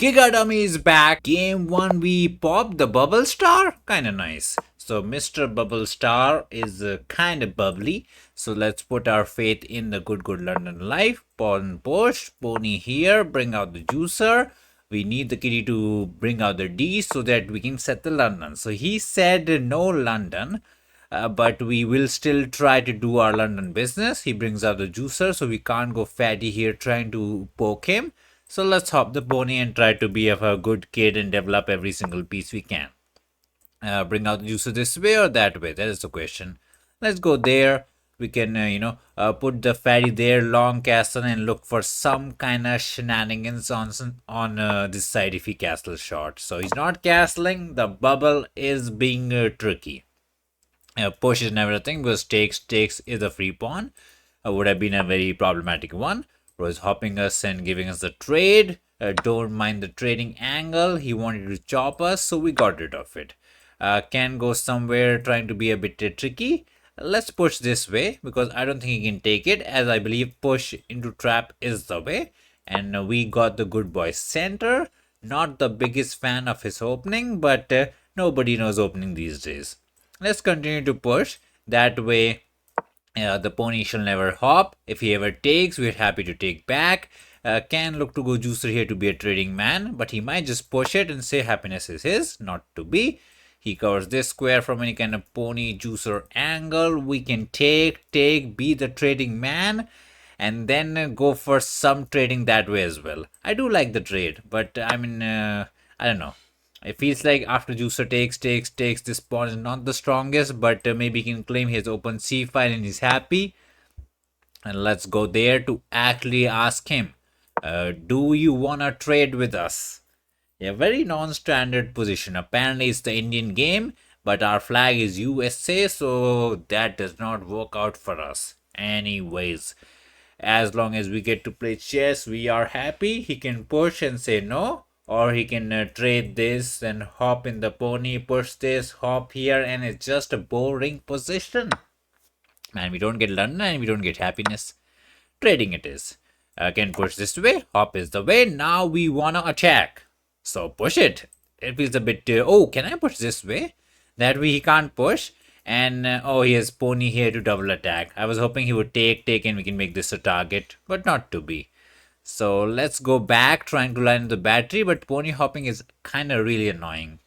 Giga Dummy is back. Game 1 we popped the Bubble Star. Kinda nice. So Mr. Bubble Star is kinda bubbly. So let's put our faith in the good London life. Pawn push. Pony here. Bring out the juicer. We need the kitty to bring out the D so that we can set the London. So he said no London. But we will still try to do our London business. He brings out the juicer, so we can't go fatty here trying to poke him. So let's hop the pony and try to be a good kid and develop every single piece we can. Bring out the juicer this way or that way? That is the question. Let's go there. We can, put the fatty there, long castle, and look for some kind of shenanigans on this side if he castles short. So he's not castling. The bubble is being tricky. Pushes and everything because takes is a free pawn. Would have been a very problematic one. Was hopping us and giving us the trade. Don't mind the trading angle. He wanted to chop us, so we got rid of it. Can go somewhere trying to be a bit tricky. Let's push this way because I don't think he can take it, as I believe push into trap is the way. And we got the good boy center. Not the biggest fan of his opening, but nobody knows opening these days. Let's continue to push. That way the pony shall never hop. If he ever takes, we're happy to take back. Can look to go juicer here to be a trading man, but he might just push it and say happiness is his, not to be. He covers this square from any kind of pony juicer angle. We can take, be the trading man, and then go for some trading that way as well. I do like the trade, but I mean, I don't know. It feels like after juicer takes, this pawn is not the strongest, but maybe he can claim his open c file and he's happy. And let's go there to actually ask him, do you wanna trade with us? A very non-standard position. Apparently it's the Indian game, but our flag is USA, so that does not work out for us. Anyways, as long as we get to play chess, we are happy. He can push and say no, or he can trade this and hop in the pony, push this, hop here, and it's just a boring position. Man, we don't get London and we don't get happiness. Trading it is. Can push this way, hop is the way. Now we wanna attack. So push it. It feels a bit, oh, can I push this way? That way he can't push. And oh, he has pony here to double attack. I was hoping he would take and we can make this a target, but not to be. So let's go back trying to line the battery, but pony hopping is kind of really annoying.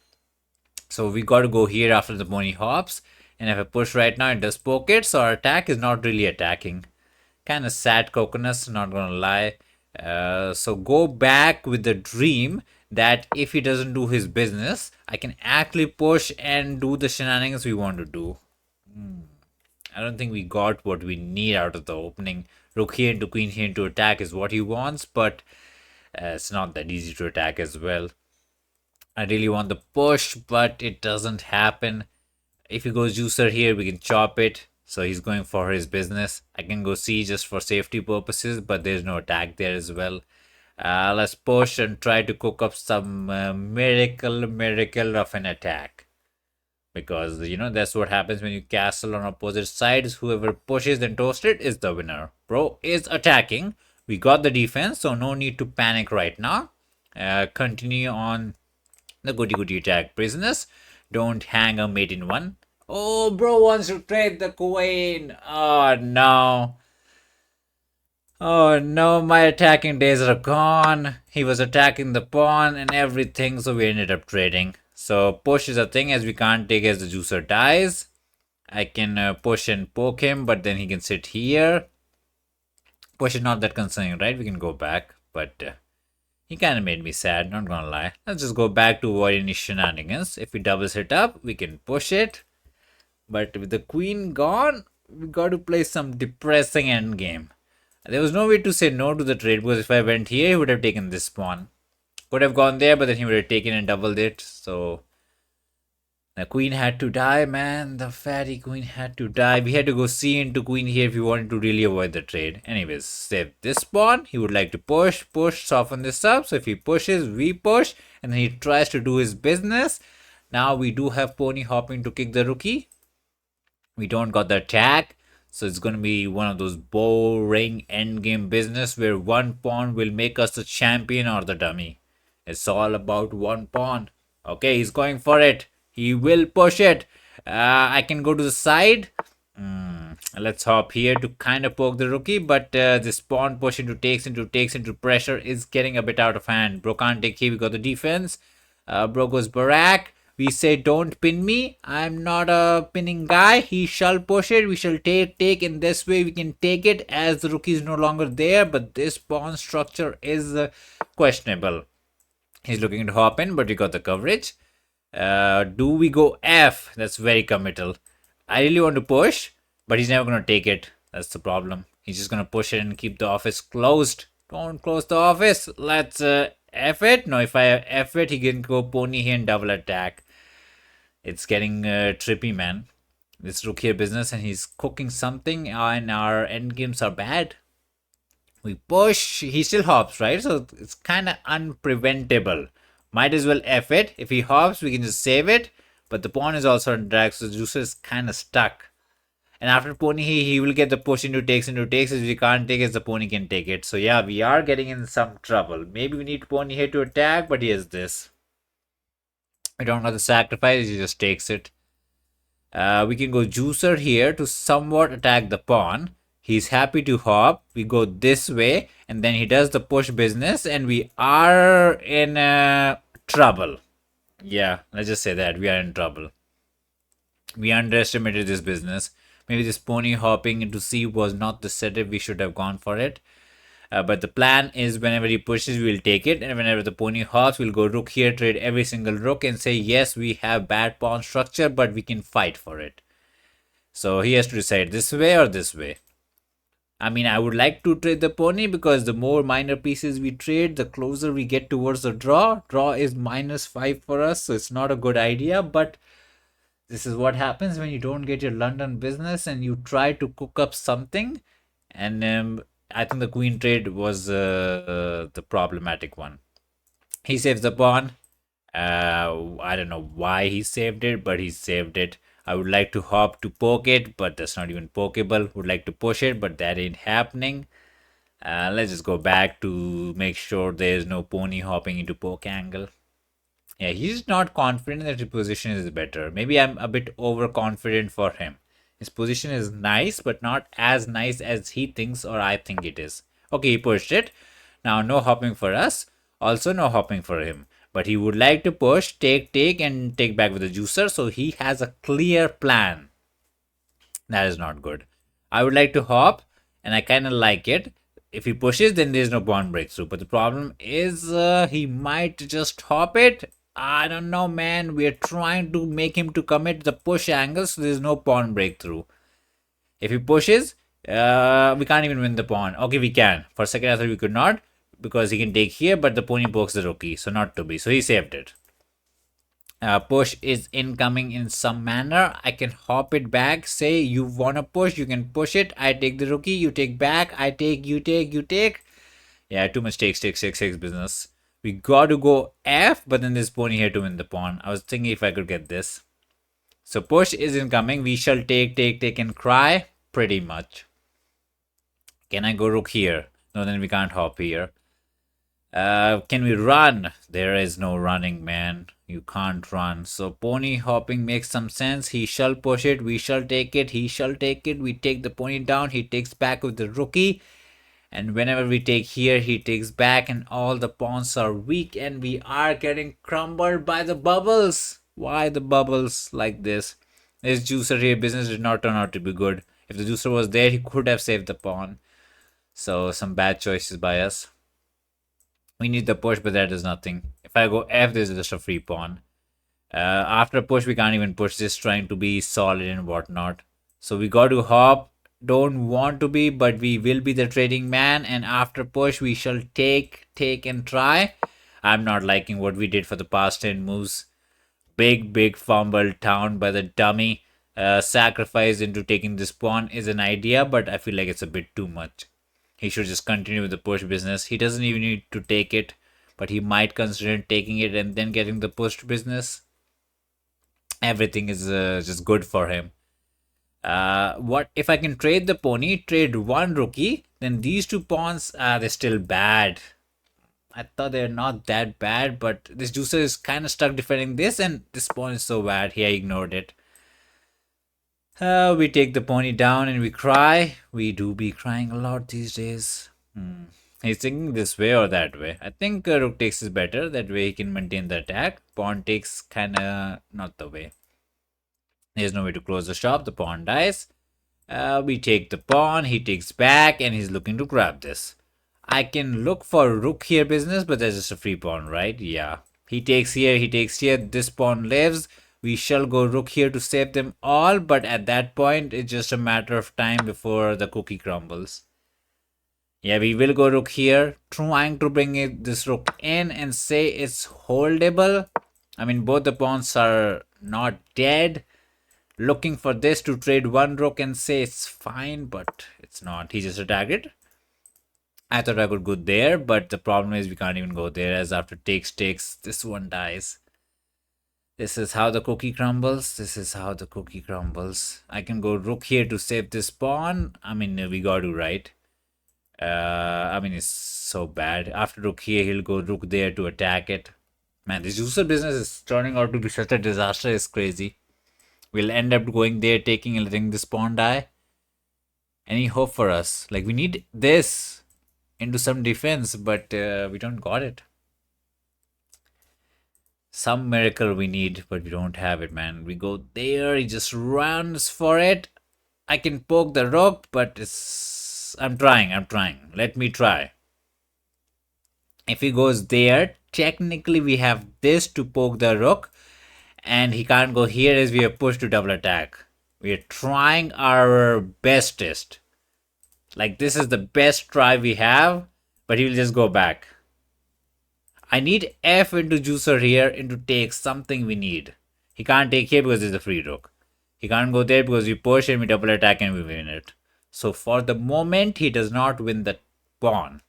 So we got to go here after the pony hops. And if I push right now, it does poke it. So our attack is not really attacking. Kind of sad coconuts, not gonna lie. So go back with the dream that if he doesn't do his business, I can actually push and do the shenanigans we want to do. I don't think we got what we need out of the opening. Rook here into queen here into attack is what he wants, but it's not that easy to attack as well. I really want the push, but it doesn't happen. If he goes juicer here, we can chop it. So he's going for his business. I can go C just for safety purposes, but there's no attack there as well. Let's push and try to cook up some miracle of an attack. Because, that's what happens when you castle on opposite sides. Whoever pushes and toasts it is the winner. Bro is attacking. We got the defense, so no need to panic right now. Continue on the goody attack business. Don't hang a mate in one. Oh, bro wants to trade the queen. Oh, no. Oh, no, my attacking days are gone. He was attacking the pawn and everything, so we ended up trading. So push is a thing as we can't take as the juicer dies. I can push and poke him, but then he can sit here. Push is not that concerning, right? We can go back, but he kind of made me sad, not gonna lie. Let's just go back to avoid any shenanigans. If he doubles it up, we can push it. But with the queen gone, we got to play some depressing endgame. There was no way to say no to the trade because if I went here, he would have taken this pawn. Could have gone there, but then he would have taken and doubled it. So the queen had to die, man. The fatty queen had to die. We had to go C into queen here if we wanted to really avoid the trade. Anyways, save this pawn. He would like to push, soften this up. So if he pushes, we push. And then he tries to do his business. Now we do have pony hopping to kick the rookie. We don't got the attack. So it's going to be one of those boring endgame business where one pawn will make us the champion or the dummy. It's all about one pawn. Okay, he's going for it. He will push it. I can go to the side. Let's hop here to kind of poke the rookie, but this pawn push into pressure is getting a bit out of hand. Bro can't take here. We got the defense. Bro goes Barak. We say don't pin me. I'm not a pinning guy. He shall push it. We shall take. In this way we can take it as the rookie is no longer there. But this pawn structure is questionable. He's looking to hop in, but we got the coverage. Do we go F? That's very committal. I really want to push, but he's never going to take it. That's the problem. He's just going to push it and keep the office closed. Don't close the office. Let's F it. No, if I F it, he can go pony here and double attack. It's getting trippy, man. This rook here business, and he's cooking something, and our end games are bad. We push, he still hops, right? So it's kind of unpreventable. Might as well F it. If he hops, we can just save it. But the pawn is also on drag, so the juicer is kind of stuck. And after pony, he will get the push into takes. If we can't take it, the pony can take it. So yeah, we are getting in some trouble. Maybe we need pony here to attack, but he has this. We don't have the sacrifice, he just takes it. We can go juicer here to somewhat attack the pawn. He's happy to hop. We go this way, and then he does the push business, and we are in trouble. Yeah, let's just say that we are in trouble. We underestimated this business. Maybe this pony hopping into C was not the setup. We should have gone for it. But the plan is whenever he pushes, we'll take it. And whenever the pony hops, we'll go rook here, trade every single rook, and say, yes, we have bad pawn structure, but we can fight for it. So he has to decide this way or this way. I mean, I would like to trade the pony because the more minor pieces we trade, the closer we get towards the draw. Draw is -5 for us, so it's not a good idea. But this is what happens when you don't get your London business and you try to cook up something. And I think the queen trade was the problematic one. He saves the pawn. I don't know why he saved it, but he saved it. I would like to hop to poke it, but that's not even pokeable. Would like to push it, but that ain't happening. Let's just go back to make sure there's no pony hopping into poke angle. Yeah, he's not confident that his position is better. Maybe I'm a bit overconfident for him. His position is nice, but not as nice as he thinks or I think it is. Okay, he pushed it. Now, no hopping for us. Also, no hopping for him. But he would like to push, take, and take back with the juicer. So he has a clear plan. That is not good. I would like to hop, and I kind of like it. If he pushes, then there's no pawn breakthrough. But the problem is he might just hop it. I don't know, man. We're trying to make him to commit the push angle, so there's no pawn breakthrough. If he pushes, we can't even win the pawn. Okay, we can. For a second, I thought we could not, because he can take here, but the pony pokes the rookie, so not to be. So he saved it. Push is incoming in some manner. I can hop it back. Say you want to push, you can push it. I take the rookie, you take back. I take, you take, you take. Yeah, too much takes business. We got to go F, but then there's pony here to win the pawn. I was thinking if I could get this. So push is incoming. We shall take, and cry. Pretty much. Can I go rook here? No, then we can't hop here. Can we run? There is no running, man. You can't run. So pony hopping makes some sense. He shall push it. We shall take it. He shall take it. We take the pony down. He takes back with the rookie. And whenever we take here, he takes back, and all the pawns are weak, and we are getting crumbled by the bubbles. Why the bubbles like this? This juicer here business did not turn out to be good. If the juicer was there, he could have saved the pawn. So some bad choices by us. We need the push, but that is nothing. If I go F, there's just a free pawn. After push, we can't even push this, trying to be solid and whatnot. So we got to hop. Don't want to be, but we will be the trading man. And after push, we shall take, and try. I'm not liking what we did for the past 10 moves. Big fumble down by the dummy. Sacrifice into taking this pawn is an idea, but I feel like it's a bit too much. He should just continue with the push business. He doesn't even need to take it, but he might consider taking it and then getting the push business. Everything is just good for him. What if I can trade the pony, trade one rookie, then these two pawns, they're still bad. I thought they're not that bad, but this juicer is kind of stuck defending this, and this pawn is so bad. He ignored it. We take the pony down and we cry. We do be crying a lot these days. He's thinking this way or that way. I think rook takes is better. That way he can maintain the attack. Pawn takes kind of not the way. There's no way to close the shop. The pawn dies. We take the pawn. He takes back and he's looking to grab this. I can look for rook here business, but that's just a free pawn, right? Yeah. He takes here. He takes here. This pawn lives. We shall go rook here to save them all, but at that point, it's just a matter of time before the cookie crumbles. Yeah, we will go rook here, trying to bring this rook in and say it's holdable. I mean, both the pawns are not dead. Looking for this to trade one rook and say it's fine, but it's not. He just attacked it. I thought I could go there, but the problem is we can't even go there, as after takes, this one dies. This is how the cookie crumbles. This is how the cookie crumbles. I can go rook here to save this pawn. I mean, we got to, right? I mean, it's so bad. After rook here, he'll go rook there to attack it. Man, this user business is turning out to be such a disaster. It's crazy. We'll end up going there, taking and letting this pawn die. Any hope for us? Like, we need this into some defense, but we don't got it. Some miracle we need, but we don't have it, man. We go there, he just runs for it. I can poke the rook, but it's... I'm trying. Let me try. If he goes there, technically we have this to poke the rook. And he can't go here as we are pushed to double attack. We are trying our bestest. Like, this is the best try we have, but he will just go back. I need F into juicer here into take something we need. He can't take here because it's a free rook. He can't go there because we push and we double attack and we win it. So for the moment, he does not win the pawn.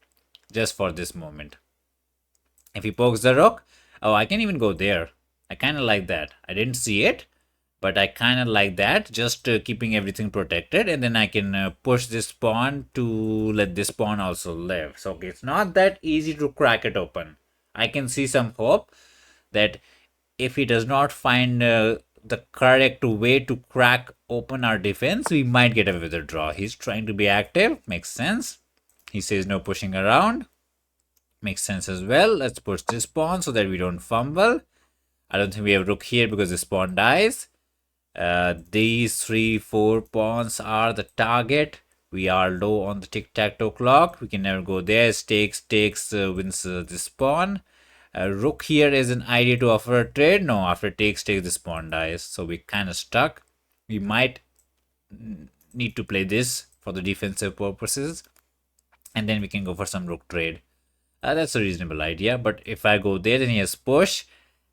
Just for this moment. If he pokes the rook, oh, I can even go there. I kind of like that. I didn't see it, but I kind of like that. Just keeping everything protected, and then I can push this pawn to let this pawn also live. So okay, it's not that easy to crack it open. I can see some hope that if he does not find the correct way to crack open our defense, we might get away with a draw. He's trying to be active. Makes sense. He says no pushing around. Makes sense as well. Let's push this pawn so that we don't fumble. I don't think we have rook here because this pawn dies. These 3-4 pawns are the target. We are low on the tic-tac-toe clock. We can never go there. Takes, wins this pawn. Rook here is an idea to offer a trade. No, after takes, this pawn dies. So we're kind of stuck. We might need to play this for the defensive purposes. And then we can go for some rook trade. That's a reasonable idea. But if I go there, then he has push.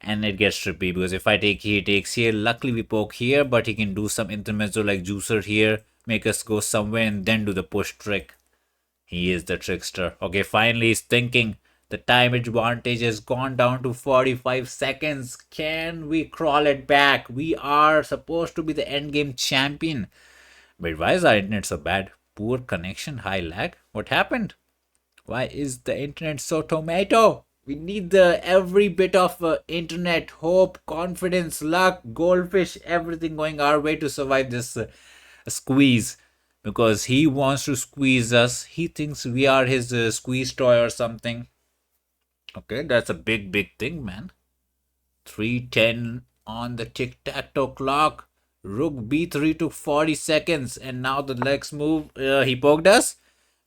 And it gets trippy because if I take here, he takes here. Luckily, we poke here, but he can do some intermezzo like juicer here. Make us go somewhere and then do the push trick. He is the trickster. Okay, finally he's thinking. The time advantage has gone down to 45 seconds. Can we crawl it back? We are supposed to be the endgame champion. But why is our internet so bad? Poor connection, high lag. What happened? Why is the internet so tomato? We need the every bit of internet, hope, confidence, luck, goldfish, everything going our way to survive this squeeze. Because he wants to squeeze us. He thinks we are his squeeze toy or something. Okay, that's a big thing, man. 3:10 on the tic-tac-toe clock. Rook b3 took 40 seconds. And now the next move, he poked us.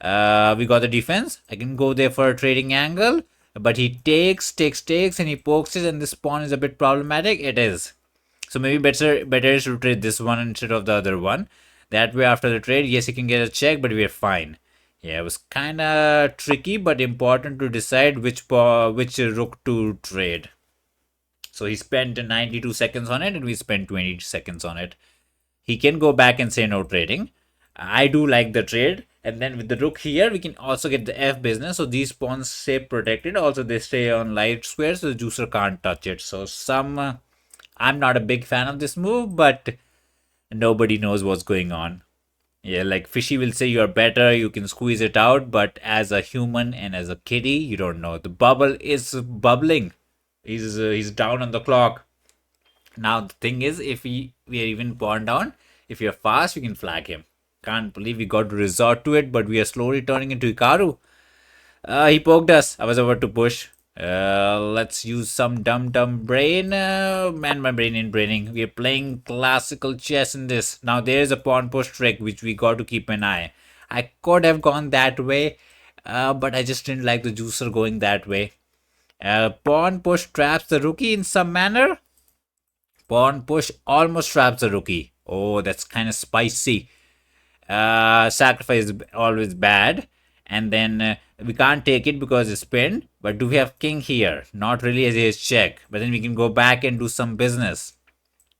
We got the defense. I can go there for a trading angle. But he takes, and he pokes it, and this pawn is a bit problematic. It is. So maybe better is to trade this one instead of the other one. That way, after the trade, yes, he can get a check, but we're fine. Yeah, it was kind of tricky, but important to decide which rook to trade. So he spent 92 seconds on it, and we spent 20 seconds on it. He can go back and say no trading. I do like the trade. And then with the rook here, we can also get the F business. So these pawns stay protected. Also, they stay on light squares, so the juicer can't touch it. So I'm not a big fan of this move, but nobody knows what's going on. Yeah, like Fishy will say you're better, you can squeeze it out, but as a human and as a kitty, you don't know. The bubble is bubbling. He's down on the clock. Now the thing is, if we are even pawn down, if you're fast, we can flag him. Can't believe we got to resort to it, but we are slowly turning into Ikaru. He poked us. I was about to push. Let's use some dumb brain. Man, my brain ain't braining. We are playing classical chess in this. Now there's a pawn push trick which we got to keep an eye. I could have gone that way, but I just didn't like the juicer going that way. Pawn push traps the rookie in some manner. Pawn push almost traps the rookie. Oh, that's kind of spicy. Sacrifice is always bad, and then we can't take it because it's pinned. But do we have king here? Not really, as is check, but then we can go back and do some business.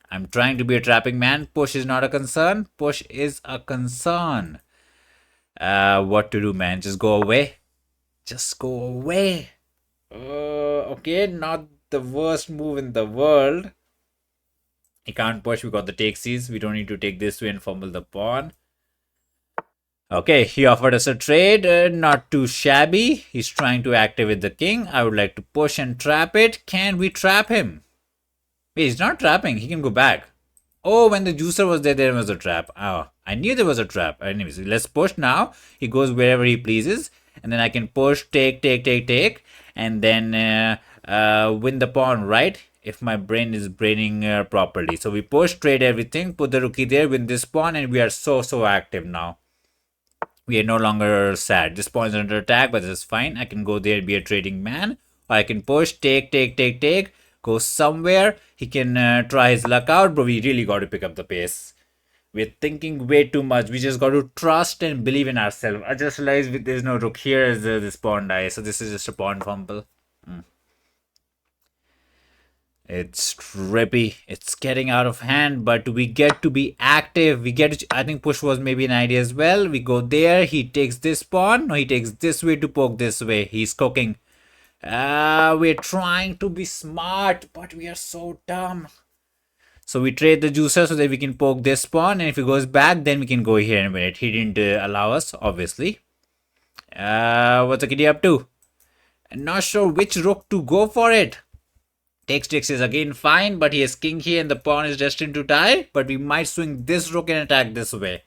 I'm trying to be a trapping man. Push is not a concern. Push is a concern. What to do, man? Just go away. Just go away. Okay, not the worst move in the world. He can't push. We got the takesies. We don't need to take this way and fumble the pawn. Okay, he offered us a trade, not too shabby. He's trying to activate the king. I would like to push and trap it. Can we trap him? Wait, he's not trapping. He can go back. Oh, when the juicer was there, there was a trap. Oh, I knew there was a trap. Anyways, let's push now. He goes wherever he pleases. And then I can push, take. And then win the pawn, right? If my brain is braining properly. So we push, trade everything, put the rookie there, win this pawn, and we are so active now. We are no longer sad. This pawn is under attack, but this is fine. I can go there and be a trading man. Or I can push, take. Go somewhere. He can try his luck out, but we really got to pick up the pace. We're thinking way too much. We just got to trust and believe in ourselves. I just realized there's no rook here as this pawn dies. So this is just a pawn fumble. It's trippy. It's getting out of hand, but we get to be active. We get to, I think push was maybe an idea as well. We go there. He takes this pawn. No, he takes this way to poke this way. He's cooking. We're trying to be smart, but we are so dumb. So we trade the juicer so that we can poke this pawn. And if he goes back, then we can go here in a minute. He didn't allow us, obviously. What's the kitty up to? I'm not sure which rook to go for it. Takes is again fine, but he has king here and the pawn is destined to die. But we might swing this rook and attack this way.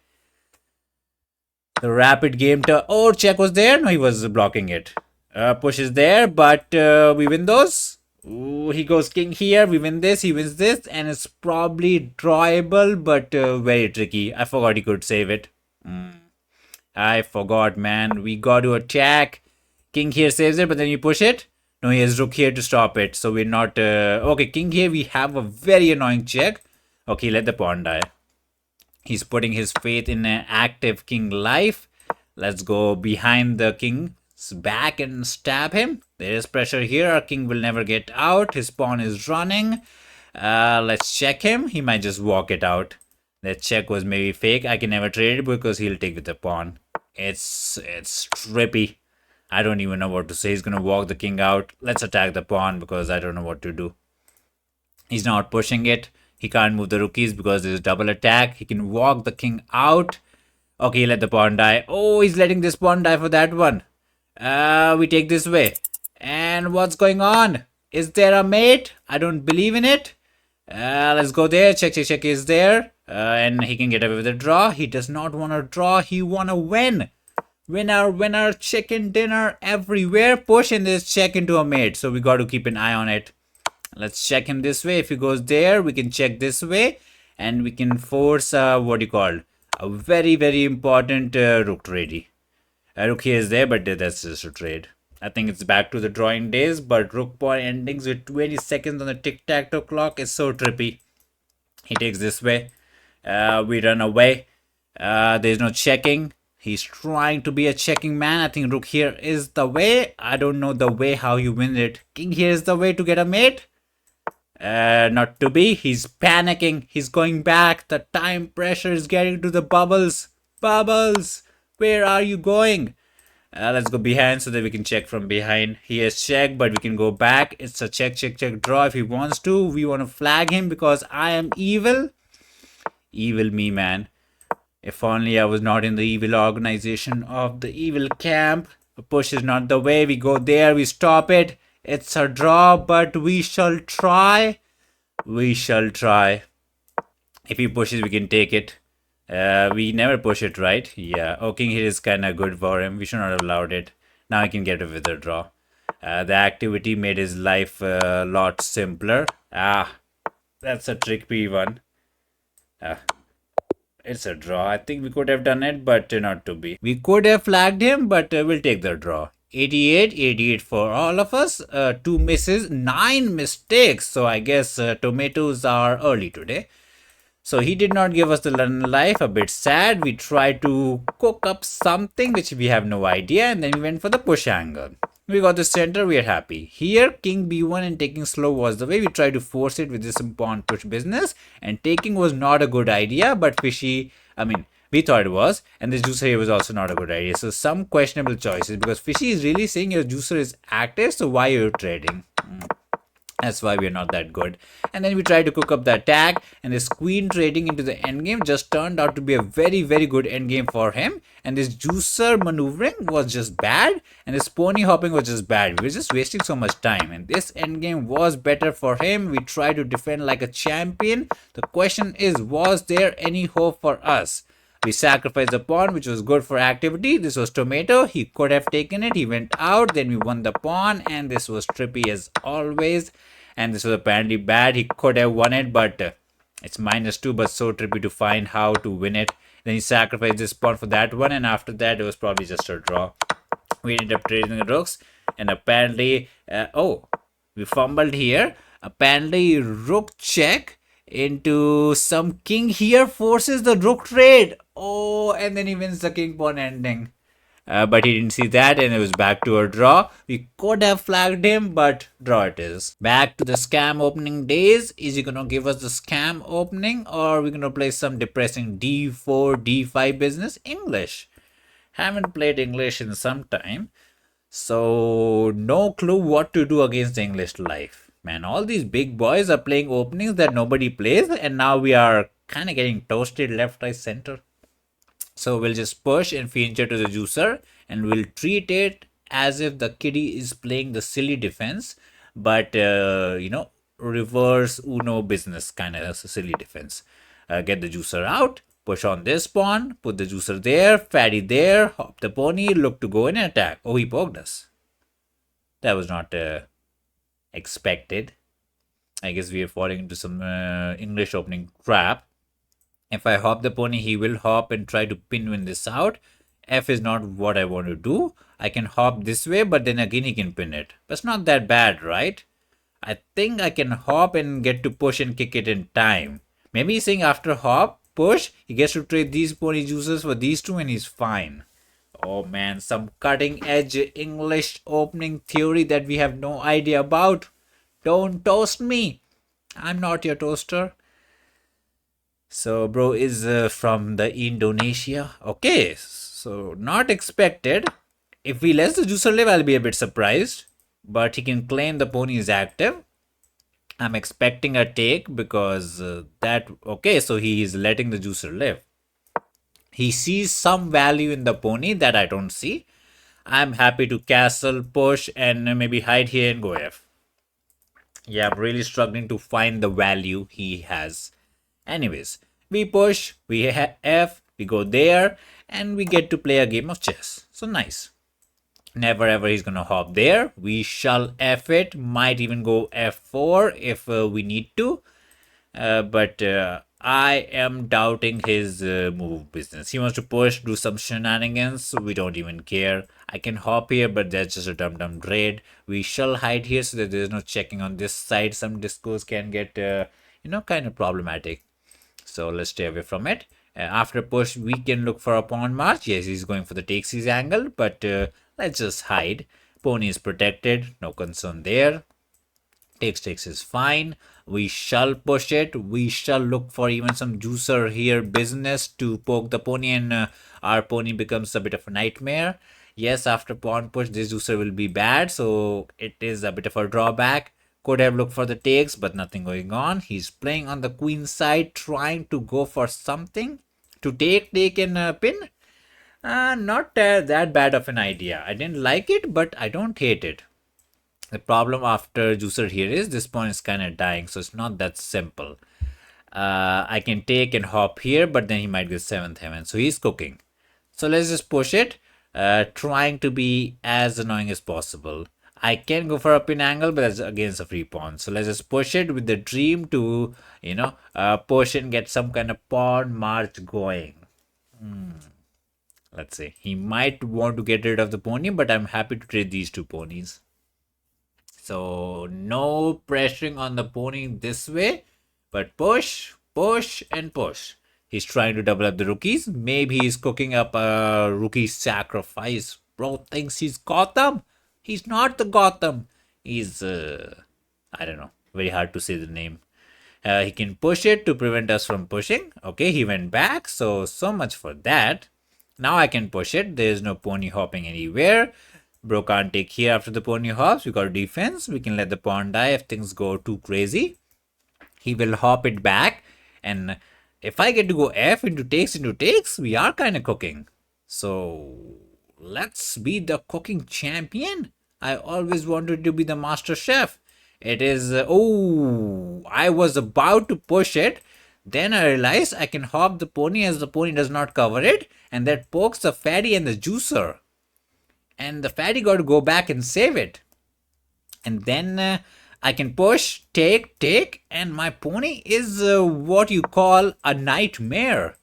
The rapid game turn. Oh, check was there? No, he was blocking it. Push is there, but we win those. Ooh, he goes king here. We win this. He wins this. And it's probably drawable, but very tricky. I forgot he could save it. I forgot, man. We got to attack. King here saves it, but then you push it. No, he has rook here to stop it. So we're not... okay, king here. We have a very annoying check. Okay, let the pawn die. He's putting his faith in an active king life. Let's go behind the king's back and stab him. There is pressure here. Our king will never get out. His pawn is running. Let's check him. He might just walk it out. That check was maybe fake. I can never trade it because he'll take with the pawn. It's trippy. I don't even know what to say. He's going to walk the king out. Let's attack the pawn because I don't know what to do. He's not pushing it. He can't move the rookies because there's double attack. He can walk the king out. Okay, let the pawn die. Oh, he's letting this pawn die for that one. We take this way. And what's going on? Is there a mate? I don't believe in it. Let's go there. Check is there. And he can get away with a draw. He does not want to draw. He want to win. Winner, chicken dinner everywhere. Push and this check into a mate. So we got to keep an eye on it. Let's check him this way. If he goes there, we can check this way. And we can force, what do you call? A very important rook trade. Rook here is there, but that's just a trade. I think it's back to the drawing days. But rook pawn endings with 20 seconds on the tic-tac-toe clock is so trippy. He takes this way. We run away. There's no checking. He's trying to be a checking man. I think rook here is the way. I don't know the way how you win it. King here is the way to get a mate. Not to be. He's panicking. He's going back. The time pressure is getting to the bubbles. Bubbles, where are you going? Let's go behind so that we can check from behind. He has checked, but we can go back. It's a check draw if he wants to. We want to flag him because I am evil. Evil me, man. If only I was not in the evil organization of the evil camp. A push is not the way. We go there, we stop it. It's a draw, but we shall try. We shall try. If he pushes, we can take it. We never push it, right? Yeah. Oh, king hit is kind of good for him. We should not have allowed it. Now he can get a wither draw. The activity made his life a lot simpler. Ah, that's a tricky one. Ah, it's a draw. I think we could have done it, but not to be. We could have flagged him, but we'll take the draw. 88, 88 for all of us. Two misses, nine mistakes. So I guess tomatoes are early today. So he did not give us the London life. A bit sad. We tried to cook up something which we have no idea, and then we went for the push angle. We got the center. We are happy. Here, king b1 and taking slow was the way. We tried to force it with this pawn push business, and taking was not a good idea. But fishy, I mean, we thought it was, and this juicer here was also not a good idea. So some questionable choices because fishy is really saying your juicer is active. So why are you trading? That's why we're not that good. And then we tried to cook up the attack, and this queen trading into the endgame just turned out to be a very, very good endgame for him. And this juicer maneuvering was just bad, and this pony hopping was just bad. We were just wasting so much time, and this endgame was better for him. We tried to defend like a champion. The question is, was there any hope for us? We sacrificed the pawn, which was good for activity. This was tomato. He could have taken it. He went out. Then we won the pawn, and this was trippy as always. And this was apparently bad. He could have won it, but it's -2, but so trippy to find how to win it. Then he sacrificed this pawn for that one, and after that, it was probably just a draw. We ended up trading the rooks, and apparently, we fumbled here. Apparently, rook check into some king here forces the rook trade. Oh, and then he wins the king pawn ending. But he didn't see that, and it was back to a draw. We could have flagged him, but draw it is. Back to the scam opening days. Is he gonna give us the scam opening, or are we gonna play some depressing d4, d5 business? English. Haven't played English in some time, so no clue what to do against the English life. Man, all these big boys are playing openings that nobody plays, and now we are kind of getting toasted left, right, center. So we'll just push and feature to the juicer, and we'll treat it as if the kitty is playing the silly defense, but reverse Uno business kind of silly defense. Get the juicer out, push on this pawn, put the juicer there, fatty there, hop the pony, look to go in and attack. Oh, he poked us. That was not expected. I guess we are falling into some English opening trap. If I hop the pony, he will hop and try to pinwin this out. F is not what I want to do. I can hop this way, but then again he can pin it. That's not that bad, right? I think I can hop and get to push and kick it in time. Maybe he's saying after hop, push, he gets to trade these pony juices for these two and he's fine. Oh man, some cutting edge English opening theory that we have no idea about. Don't toast me. I'm not your toaster. So bro is from the Indonesia. Okay, so not expected. If we let the juicer live, I'll be a bit surprised. But he can claim the pony is active. I'm expecting a take because okay, so he is letting the juicer live. He sees some value in the pony that I don't see. I'm happy to castle, push, and maybe hide here and go F. Yeah, I'm really struggling to find the value he has. Anyways, we push, we F, we go there, and we get to play a game of chess. So nice. Never ever he's gonna hop there. We shall F it. Might even go F4 if we need to. But I am doubting his move business. He wants to push, do some shenanigans. So we don't even care. I can hop here, but that's just a dumb trade. We shall hide here so that there's no checking on this side. Some discos can get, kind of problematic. So let's stay away from it. After push, we can look for a pawn march. Yes, he's going for the takesies angle, but let's just hide. Pony is protected. No concern there. Takes is fine. We shall push it. We shall look for even some juicer here business to poke the pony, and our pony becomes a bit of a nightmare. Yes, after pawn push, this juicer will be bad, so it is a bit of a drawback. Could have looked for the takes, but nothing going on. He's playing on the queen side, trying to go for something. to take and pin. Not that bad of an idea. I didn't like it, but I don't hate it. The problem after juicer here is this pawn is kind of dying, so it's not that simple. I can take and hop here, but then he might get 7th heaven, so he's cooking. So let's just push it, trying to be as annoying as possible. I can go for a pin angle, but that's against a free pawn. So let's just push it with the dream to, push and get some kind of pawn march going. Let's see. He might want to get rid of the pony, but I'm happy to trade these two ponies. So no pressuring on the pony this way, but push, push, and push. He's trying to double up the rookies. Maybe he's cooking up a rookie sacrifice. Bro thinks he's Gotham. He's not the Gotham. He's, I don't know. Very hard to say the name. He can push it to prevent us from pushing. Okay, he went back. So much for that. Now I can push it. There's no pony hopping anywhere. Bro can't take here after the pony hops. We got defense. We can let the pawn die if things go too crazy. He will hop it back. And if I get to go F into takes, we are kind of cooking. So let's be the cooking champion. I always wanted to be the master chef. It is, I was about to push it. Then I realized I can hop the pony as the pony does not cover it. And that pokes the fatty and the juicer. And the fatty got to go back and save it. And then I can push, take, and my pony is what you call a nightmare.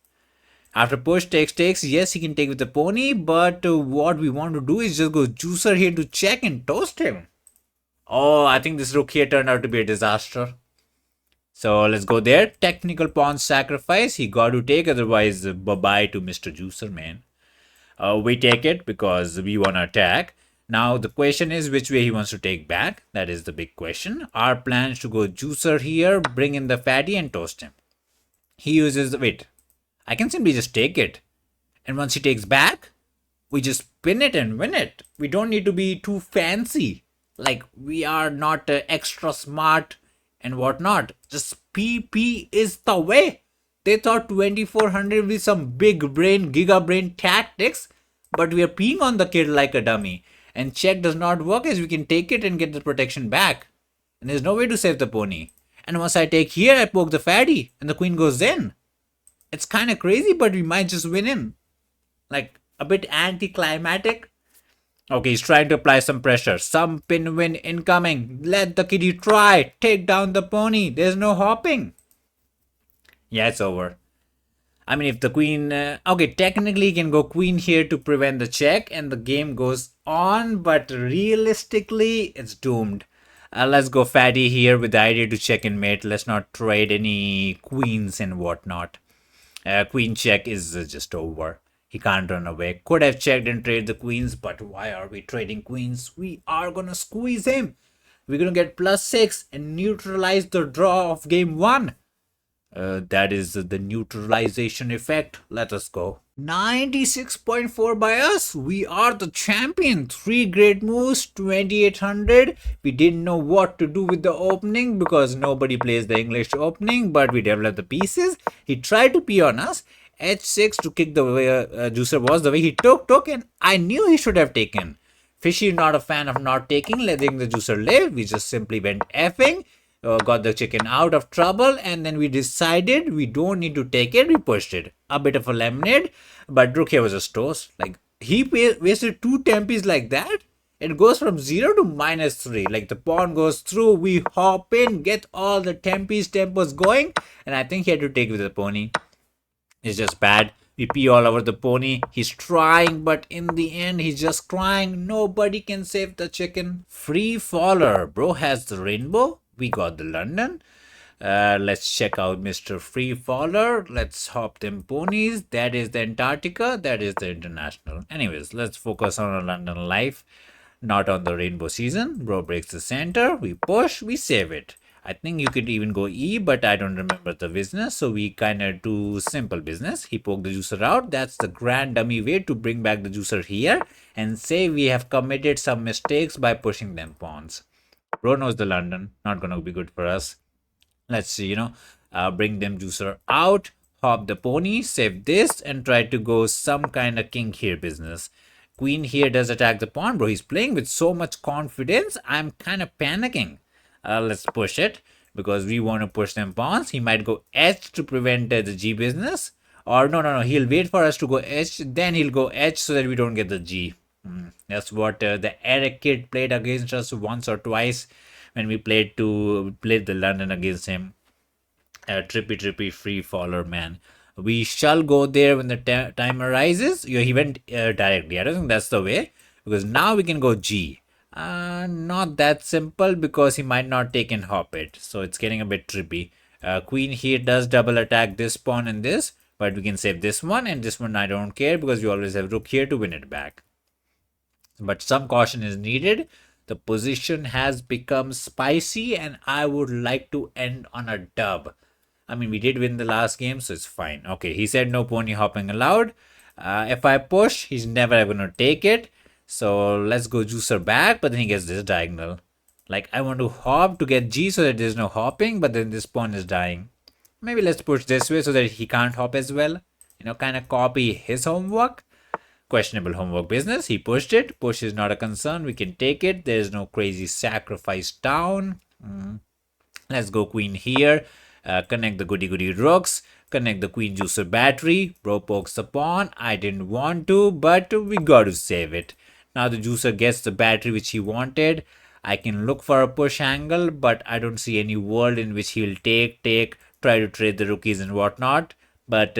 After push, takes, yes, he can take with the pony, but what we want to do is just go juicer here to check and toast him. Oh, I think this rook here turned out to be a disaster. So let's go there. Technical pawn sacrifice. He got to take, otherwise bye-bye to Mr. Juicer, man. We take it because we want to attack. Now the question is which way he wants to take back. That is the big question. Our plan is to go juicer here, bring in the fatty and toast him. He uses, wait, I can simply just take it. And once he takes back, we just pin it and win it. We don't need to be too fancy. Like, we are not extra smart and whatnot. Just PP is the way. They thought 2400 with some big brain, giga brain tactics, but we are peeing on the kid like a dummy. And check does not work as we can take it and get the protection back. And there's no way to save the pony. And once I take here, I poke the fatty and the queen goes in. It's kind of crazy, but we might just win in. Like, a bit anticlimactic. Okay, he's trying to apply some pressure. Some pin win incoming. Let the kitty try. Take down the pony. There's no hopping. Yeah, it's over. I mean, if the queen... okay, technically he can go queen here to prevent the check and the game goes on, but realistically, it's doomed. Let's go fatty here with the idea to check and mate. Let's not trade any queens and whatnot. Queen check is just over. He can't run away. Could have checked and trade the queens, but why are we trading queens? We are gonna squeeze him. We're gonna get +6 and neutralize the draw of game 1. That is the neutralization effect. Let us go. 96.4 by us. We are the champion. 3 great moves, 2800. We didn't know what to do with the opening because nobody plays the English opening, but we developed the pieces. He tried to pee on us. H6 to kick the way juicer was the way he took, and I knew he should have taken. Fishy not a fan of not taking, letting the juicer live. We just simply went effing. Got the chicken out of trouble, and then we decided we don't need to take it. We pushed it. A bit of a lemonade, but rook here was just toast. Like, he wasted 2 tempies like that. It goes from 0 to -3. Like, the pawn goes through, we hop in, get all the tempos going, and I think he had to take with the pony. It's just bad. We pee all over the pony. He's trying, but in the end, he's just crying. Nobody can save the chicken. Free faller. Bro has the rainbow. We got the London. Let's check out Mr. Free Faller. Let's hop them ponies. That is the Antarctica. That is the international. Anyways, let's focus on our London life, not on the rainbow season. Bro breaks the center. We push. We save it. I think you could even go E, but I don't remember the business. So we kind of do simple business. He poked the juicer out. That's the grand dummy way to bring back the juicer here and say we have committed some mistakes by pushing them pawns. Bro knows the London. Not going to be good for us. Let's see, bring them juicer out. hop the pony, save this, and try to go some kind of king here business. Queen here does attack the pawn, bro. He's playing with so much confidence. I'm kind of panicking. Let's push it because we want to push them pawns. He might go h to prevent the g business. Or no. He'll wait for us to go h, then he'll go h so that we don't get the g. That's what the Eric kid played against us once or twice when we played the London against him. Trippy free faller man. We shall go there when the time arises. Yeah, he went directly. I don't think that's the way because now we can go G. Not that simple because he might not take and hop it. So it's getting a bit trippy. Queen here does double attack this pawn and this, but we can save this one and this one I don't care because we always have rook here to win it back. But some caution is needed. The position has become spicy and I would like to end on a dub. I mean, we did win the last game, so it's fine. Okay, he said no pony hopping allowed. If I push, he's never going to take it. So let's go juicer back, but then he gets this diagonal. Like, I want to hop to get G so that there's no hopping, but then this pawn is dying. Maybe let's push this way so that he can't hop as well. You know, kind of copy his homework. Questionable homework business. He pushed it. Push is not a concern. We can take it. There's no crazy sacrifice down. Let's go queen here. Connect the goody rooks. Connect the queen juicer battery. Bro pokes the pawn. I didn't want to, but we got to save it. Now the juicer gets the battery which he wanted. I can look for a push angle, but I don't see any world in which he'll try to trade the rookies and whatnot. But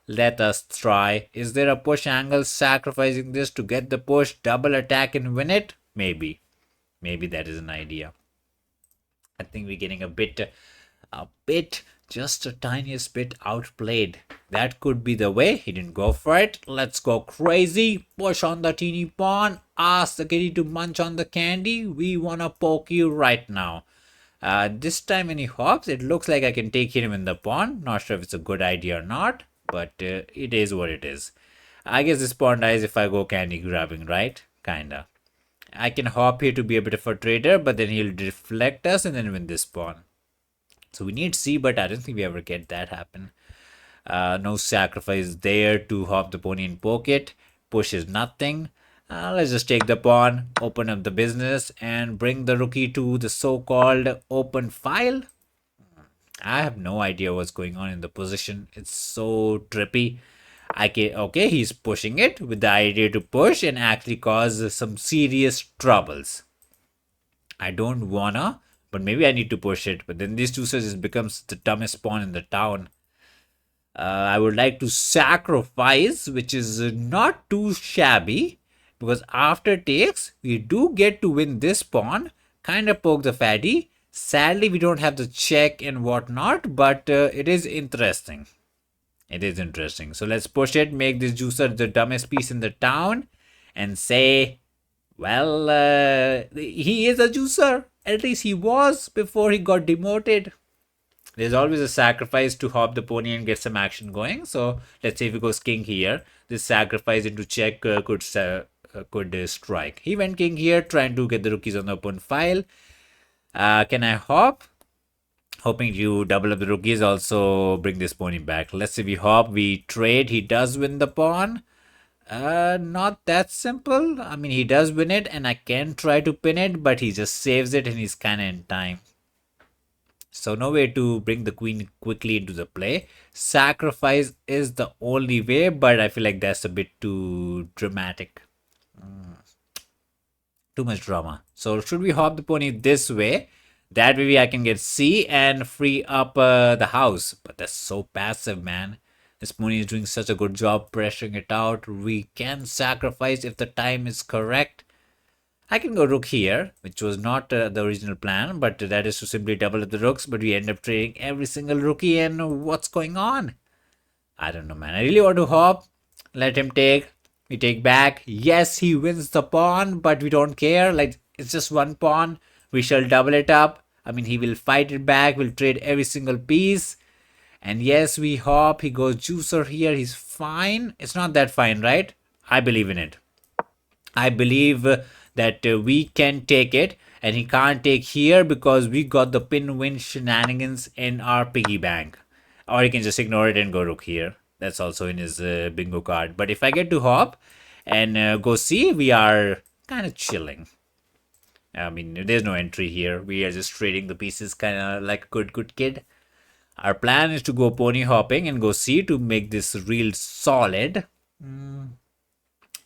let us try. Is there a push angle sacrificing this to get the push, double attack and win it? Maybe. Maybe that is an idea. I think we're getting a bit, just a tiniest bit outplayed. That could be the way. He didn't go for it. Let's go crazy. Push on the teeny pawn. Ask the kitty to munch on the candy. We want to poke you right now. This time when he hops, it looks like I can take him in the pawn. Not sure if it's a good idea or not, but it is what it is. I guess this pawn dies if I go candy grabbing, right? Kinda. I can hop here to be a bit of a trader, but then he'll deflect us and then win this pawn. So we need C, but I don't think we ever get that happen. No sacrifice there to hop the pony and poke it. Push is nothing. Let's just take the pawn, open up the business, and bring the rookie to the so-called open file. I have no idea what's going on in the position. It's so trippy. Okay, he's pushing it with the idea to push and actually cause some serious troubles. I don't wanna, but maybe I need to push it. But then this juicer just becomes the dumbest pawn in the town. I would like to sacrifice, which is not too shabby. Because after takes, we do get to win this pawn. Kind of poke the fatty. Sadly, we don't have the check and whatnot. But it is interesting. It is interesting. So let's push it. Make this juicer the dumbest piece in the town. And say, well, he is a juicer. At least he was before he got demoted. There's always a sacrifice to hop the pony and get some action going. So let's say if he goes king here. This sacrifice into check could strike. He went king here, trying to get the rookies on the open file. Can I hop? Hoping to double up the rookies, also bring this pony back. Let's say we hop, we trade. He does win the pawn. Not that simple. I mean, he does win it, and I can try to pin it, but he just saves it, and he's kind of in time. So no way to bring the queen quickly into the play. Sacrifice is the only way, but I feel like that's a bit too dramatic. Too much drama. So should we hop the pony this way? That way I can get C and free up the house. But that's so passive, man. This pony is doing such a good job pressuring it out. We can sacrifice if the time is correct. I can go rook here, which was not the original plan, but that is to simply double up the rooks. But we end up trading every single rookie, and what's going on? I don't know, man. I really want to hop. Let him take. We take back. Yes, he wins the pawn, but we don't care. Like, it's just one pawn. We shall double it up. I mean, he will fight it back. We'll trade every single piece. And yes, we hop. He goes juicer here. He's fine. It's not that fine, right? I believe in it. I believe that we can take it. And he can't take here because we got the pin win shenanigans in our piggy bank. Or he can just ignore it and go rook here. That's also in his bingo card. But if I get to hop and go C, we are kind of chilling. I mean, there's no entry here. We are just trading the pieces kind of like a good kid. Our plan is to go pony hopping and go C to make this real solid.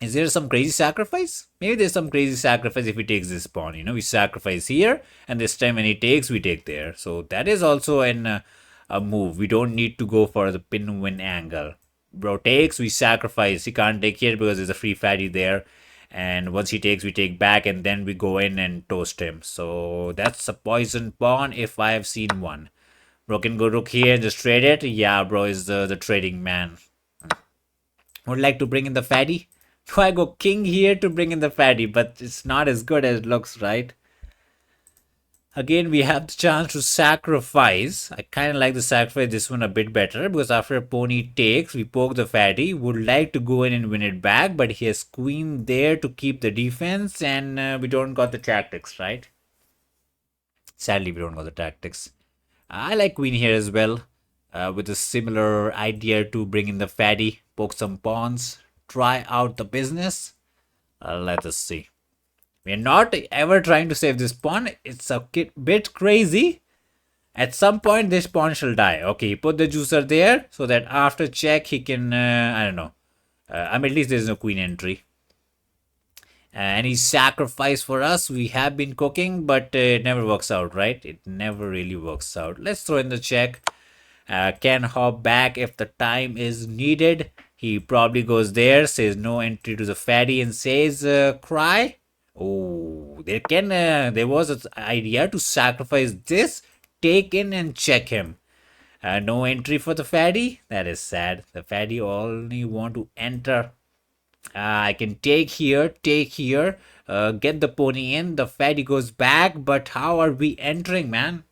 Is there some crazy sacrifice? Maybe there's some crazy sacrifice if he takes this pawn. We sacrifice here, and this time when he takes, we take there. So that is also a move. We don't need to go for the pin win angle. Bro takes, we sacrifice. He can't take here because there's a free fatty there. And once he takes, we take back, and then we go in and toast him. So that's a poison pawn if I have seen one. Bro can go rook here and just trade it. Yeah, bro is the trading man. Would like to bring in the fatty. Do I go king here to bring in the fatty? But it's not as good as it looks, right? Again, we have the chance to sacrifice. I kind of like the sacrifice this one a bit better because after a pony takes, we poke the fatty. Would like to go in and win it back, but he has queen there to keep the defense, and we don't got the tactics, right? Sadly, we don't got the tactics. I like queen here as well, with a similar idea to bring in the fatty, poke some pawns, try out the business. Let us see. We're not ever trying to save this pawn. It's a bit crazy. At some point, this pawn shall die. Okay, put the juicer there so that after check, he can, I don't know. I mean, at least there's no queen entry. Any sacrifice for us, we have been cooking, but it never works out, right? It never really works out. Let's throw in the check. Can hop back if the time is needed. He probably goes there, says no entry to the fatty, and says cry. Oh, there was an idea to sacrifice this, take in and check him. No entry for the fatty. That is sad. The fatty only want to enter. I can take here, get the pony in. The fatty goes back, but how are we entering, man?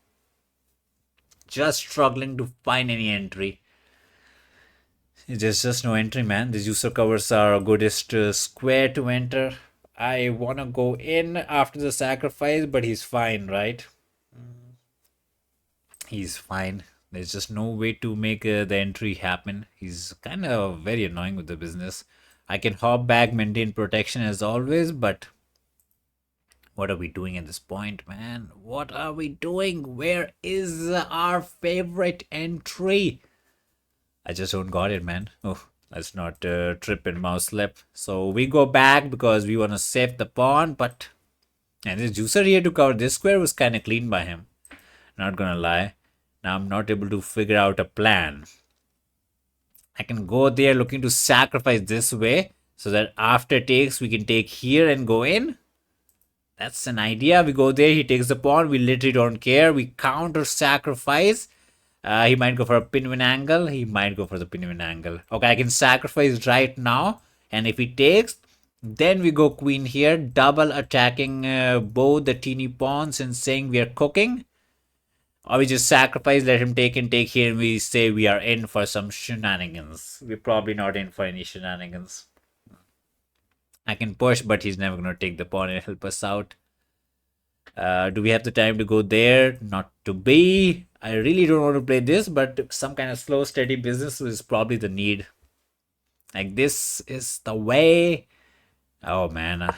Just struggling to find any entry. There's just no entry, man. The user covers are goodest square to enter. I want to go in after the sacrifice, but he's fine, right? He's fine. There's just no way to make the entry happen. He's kind of very annoying with the business. I can hop back, maintain protection as always, but what are we doing at this point, man? What are we doing? Where is our favorite entry? I just don't got it, man. Oh, let's not trip and mouse slip. So we go back because we want to save the pawn, but... And this juicer here to cover this square was kind of clean by him. Not gonna lie. Now I'm not able to figure out a plan. I can go there looking to sacrifice this way so that after takes we can take here and go in. That's an idea. We go there, he takes the pawn, we literally don't care. We counter sacrifice. He might go for a pin-win angle. He might go for the pin-win angle. Okay, I can sacrifice right now. And if he takes, then we go queen here, double attacking both the teeny pawns and saying we are cooking. Or we just sacrifice, let him take and take here, and we say we are in for some shenanigans. We're probably not in for any shenanigans. I can push, but he's never going to take the pawn and help us out. Do we have the time to go there? Not to be. I really don't want to play this, but some kind of slow, steady business is probably the need. Like, this is the way. Oh, man.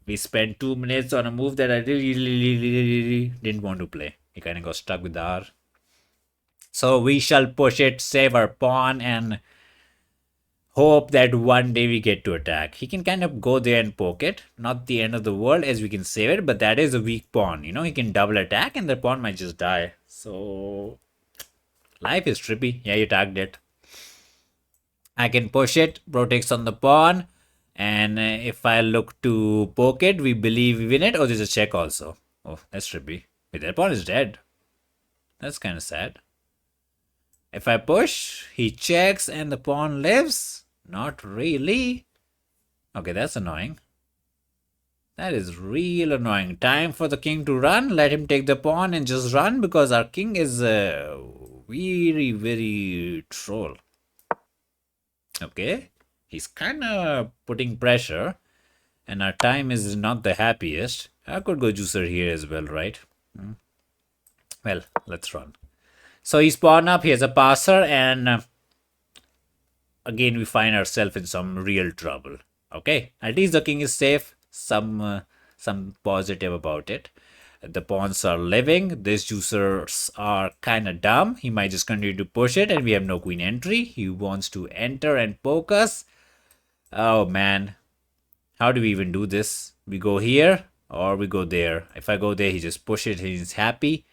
We spent 2 minutes on a move that I really didn't want to play. He kind of got stuck with the R. So we shall push it, save our pawn, and hope that one day we get to attack. He can kind of go there and poke it. Not the end of the world as we can save it, but that is a weak pawn. He can double attack and the pawn might just die. So life is trippy. Yeah, you tagged it. I can push it, protects on the pawn. And if I look to poke it, we believe we win it. Oh, there's a check also. Oh, that's trippy. Wait, that pawn is dead. That's kind of sad. If I push, he checks and the pawn lives. Not really. Okay, that's annoying. That is real annoying. Time for the king to run. Let him take the pawn and just run because our king is very troll. Okay. He's kind of putting pressure. And our time is not the happiest. I could go juicer here as well, right? Well, let's run. So he spawned up, he has a passer, and again we find ourselves in some real trouble. Okay, at least the king is safe. Some positive about it. The pawns are living. These juicers are kind of dumb. He might just continue to push it, and we have no queen entry. He wants to enter and poke us. Oh man, how do we even do this? We go here or we go there. If I go there, he just push it. He's happy.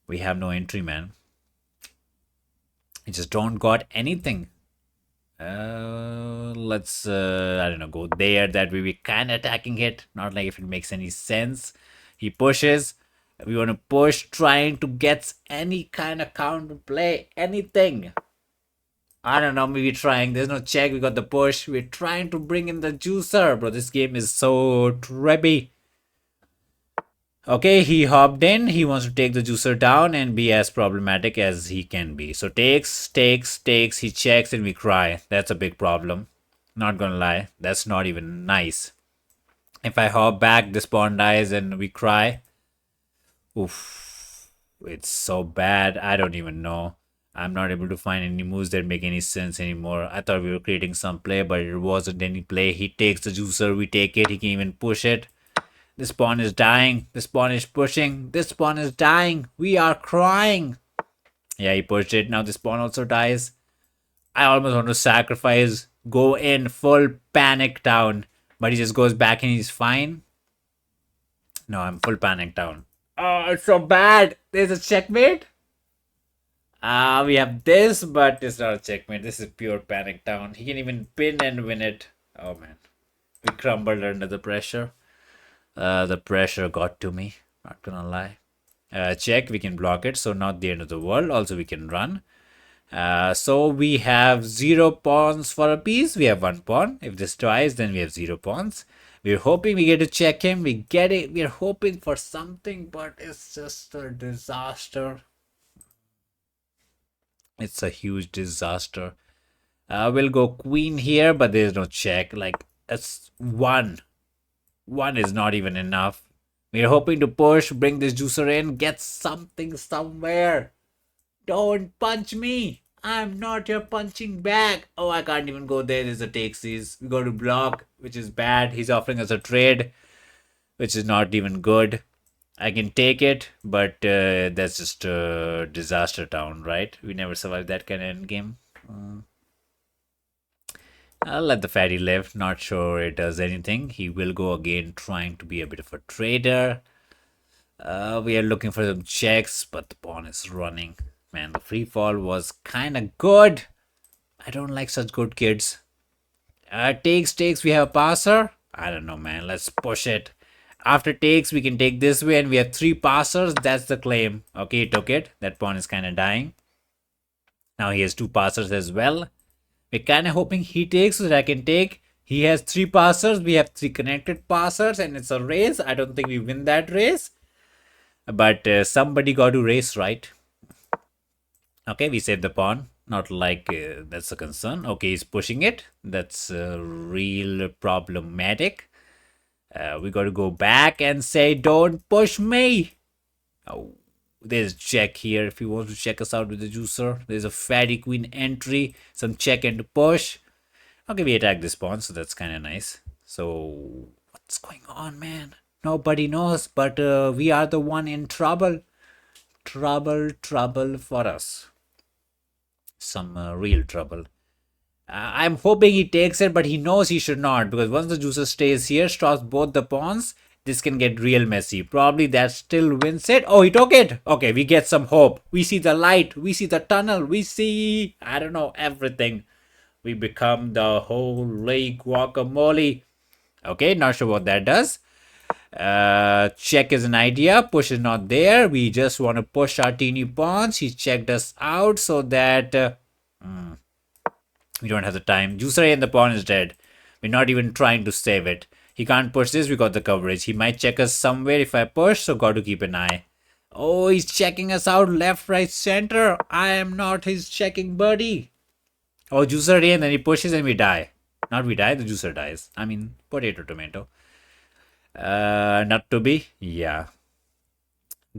We have no entry, man. We just don't got anything. Let's I don't know, go there. That way we kind of attacking it. Not like if it makes any sense. He pushes. We want to push, trying to get any kind of counter play, anything. I don't know, maybe trying. There's no check. We got the push. We're trying to bring in the juicer, bro. This game is so trebby. Okay, he hopped in. He wants to take the juicer down and be as problematic as he can be. So takes. He checks and we cry. That's a big problem. Not gonna lie. That's not even nice. If I hop back, the spawn dies and we cry. Oof. It's so bad. I don't even know. I'm not able to find any moves that make any sense anymore. I thought we were creating some play, but it wasn't any play. He takes the juicer. We take it. He can even push it. This pawn is dying. This pawn is pushing. This pawn is dying. We are crying. Yeah, he pushed it. Now this pawn also dies. I almost want to sacrifice. Go in full panic down. But he just goes back and he's fine. No, I'm full panic down. Oh, it's so bad. There's a checkmate. We have this, but it's not a checkmate. This is pure panic down. He can even pin and win it. Oh man. We crumbled under the pressure. The pressure got to me, not gonna lie. Check, we can block it, so not the end of the world. Also, we can run. So we have 0 pawns for a piece. We have 1 pawn. If this dies, then we have 0 pawns. We're hoping we get to check him. We get it. We're hoping for something, but it's just a disaster. It's a huge disaster. We'll go queen here, but there's no check. Like, it's 1. 1 is not even enough. We're hoping to push, bring this juicer in, get something somewhere. Don't punch me. I'm not your punching bag. Oh, I can't even go there. There's a takesies. We go to block, which is bad. He's offering us a trade, which is not even good. I can take it, but that's just a disaster town, right? We never survived that kind of end game. I'll let the fatty live. Not sure it does anything. He will go again trying to be a bit of a trader. We are looking for some checks, but the pawn is running. Man, the free fall was kind of good. I don't like such good kids. Takes. We have a passer. I don't know, man. Let's push it. After takes, we can take this way and we have 3 passers. That's the claim. Okay, he took it. That pawn is kind of dying. Now he has 2 passers as well. We're kind of hoping he takes so that I can take. He has 3 passers. We have 3 connected passers and it's a race. I don't think we win that race. But somebody got to race, right? Okay, we saved the pawn. Not like that's a concern. Okay, he's pushing it. That's real problematic. We got to go back and say, don't push me. Oh, there's check here if he wants to check us out with the juicer. There's a fatty queen entry, some check and push. Okay, we attack this pawn, so that's kind of nice. So, what's going on, man? Nobody knows, but we are the one in trouble. Trouble for us. Some real trouble. I'm hoping he takes it, but he knows he should not, because once the juicer stays here, stops both the pawns, this can get real messy. Probably that still wins it. Oh, he took it. Okay, we get some hope. We see the light. We see the tunnel. We see, I don't know, everything. We become the holy guacamole. Okay, not sure what that does. Check is an idea. Push is not there. We just want to push our teeny pawns. He checked us out so that we don't have the time. Juicer and the pawn is dead. We're not even trying to save it. He can't push this. We got the coverage. He might check us somewhere if I push, so got to keep an eye. Oh, he's checking us out left, right, center. I am not his checking buddy. Oh, juicer and then he pushes and we die. Not we die, the juicer dies. I mean, potato, tomato. Not to be. Yeah.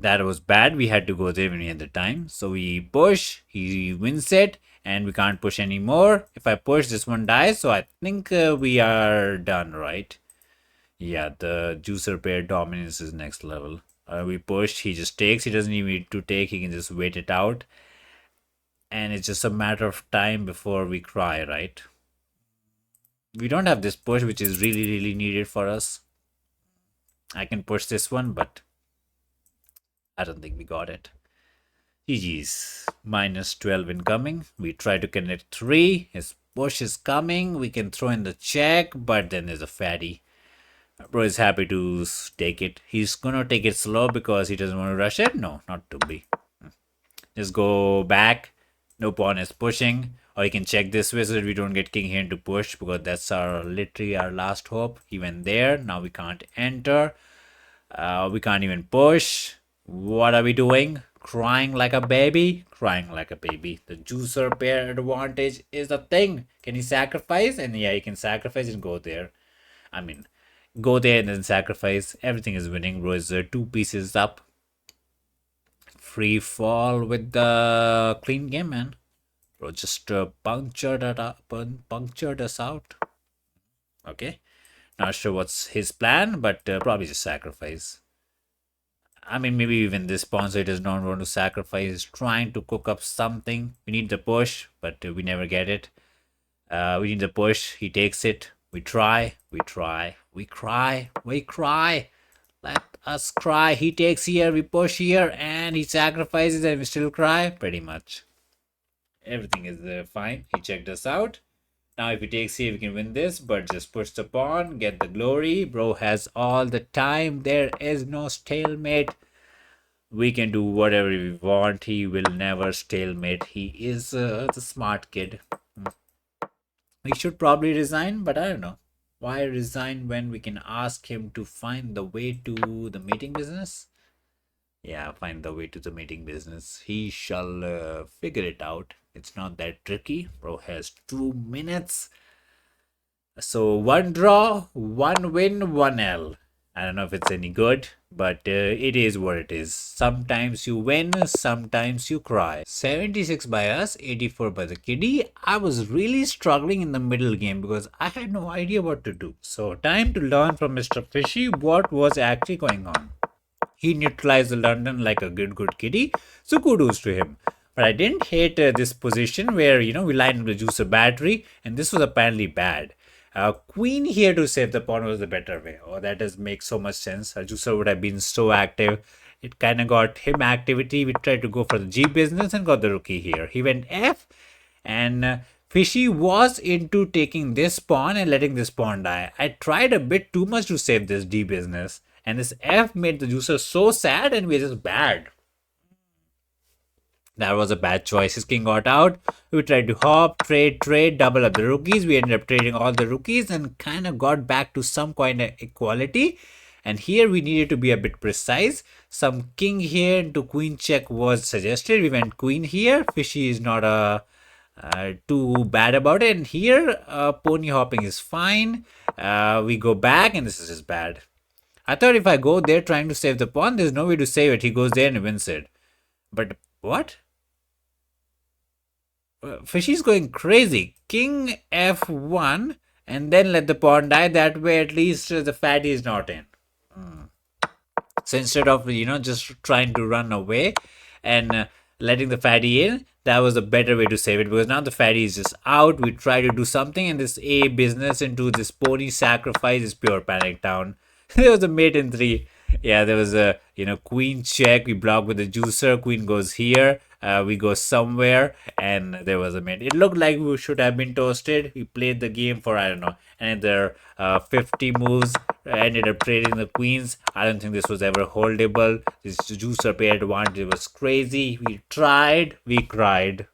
That was bad. We had to go there when we had the time. So we push, he wins it, and we can't push anymore. If I push, this one dies. So I think we are done, right? Yeah, the juicer pair dominance is next level. We push, he just takes. He doesn't even need to take, he can just wait it out. And it's just a matter of time before we cry, right? We don't have this push, which is really, really needed for us. I can push this one, but I don't think we got it. GG's. Minus 12 incoming. We try to connect 3. His push is coming. We can throw in the check, but then there's a fatty. Bro is happy to take it. He's gonna take it slow because he doesn't want to rush it. No, not to be. Just go back. No pawn is pushing. Or you can check this way so that we don't get king here to push, because that's our literally our last hope. He went there. Now we can't enter. We can't even push. What are we doing? Crying like a baby? Crying like a baby. The juicer pair advantage is a thing. Can he sacrifice? And yeah, he can sacrifice and go there. I mean, go there and then sacrifice. Everything is winning. Bro is 2 pieces up. Free fall with the clean game, man. Bro just punctured us out. Okay. Not sure what's his plan, but probably just sacrifice. I mean, maybe even this pawn, so he does not want to sacrifice. He's trying to cook up something. We need the push, but we never get it. We need the push. He takes it. We try. We try. We cry. We cry. Let us cry. He takes here. We push here. And he sacrifices and we still cry. Pretty much. Everything is fine. He checked us out. Now if he takes here, we can win this. But just push the pawn. Get the glory. Bro has all the time. There is no stalemate. We can do whatever we want. He will never stalemate. He is the smart kid. He should probably resign, but I don't know. Why resign when we can ask him to find the way to the mating business? Yeah, find the way to the mating business. He shall figure it out. It's not that tricky. Bro has 2 minutes. So 1 draw, 1 win, 1 L. I don't know if it's any good, but it is what it is. Sometimes you win, sometimes you cry. 76 by us, 84 by the kiddie. I was really struggling in the middle game because I had no idea what to do. So time to learn from Mr. Fishy what was actually going on. He neutralized the London like a good kiddie, so kudos to him. But I didn't hate this position where, we lined up the juicer battery, and this was apparently bad. Queen here to save the pawn was the better way. Oh, that does make so much sense. Juicer would have been so active. It kind of got him activity. We tried to go for the G business and got the rookie here. He went F, and Fishy was into taking this pawn and letting this pawn die. I tried a bit too much to save this D business. And this F made the juicer so sad and we're just bad. That was a bad choice. His king got out. We tried to hop, trade, double up the rookies. We ended up trading all the rookies and kind of got back to some kind of equality. And here we needed to be a bit precise. Some king here into queen check was suggested. We went queen here. Fishy is not too bad about it. And here, pony hopping is fine. We go back and this is just bad. I thought if I go there trying to save the pawn, there's no way to save it. He goes there and wins it. But what? Fishy's going crazy. King f1 and then let the pawn die. That way at least the fatty is not in. So instead of, just trying to run away and letting the fatty in, that was a better way to save it, because now the fatty is just out. We try to do something and this A business into this pony sacrifice is pure panic down. There was a mate in 3. Yeah, there was a, queen check. We block with the juicer. Queen goes here. We go somewhere and there was a mate. It looked like we should have been toasted. We played the game for, I don't know, another 50 moves. Ended up trading the queens. I don't think this was ever holdable. This juicer pair advantage was crazy. We tried. We cried.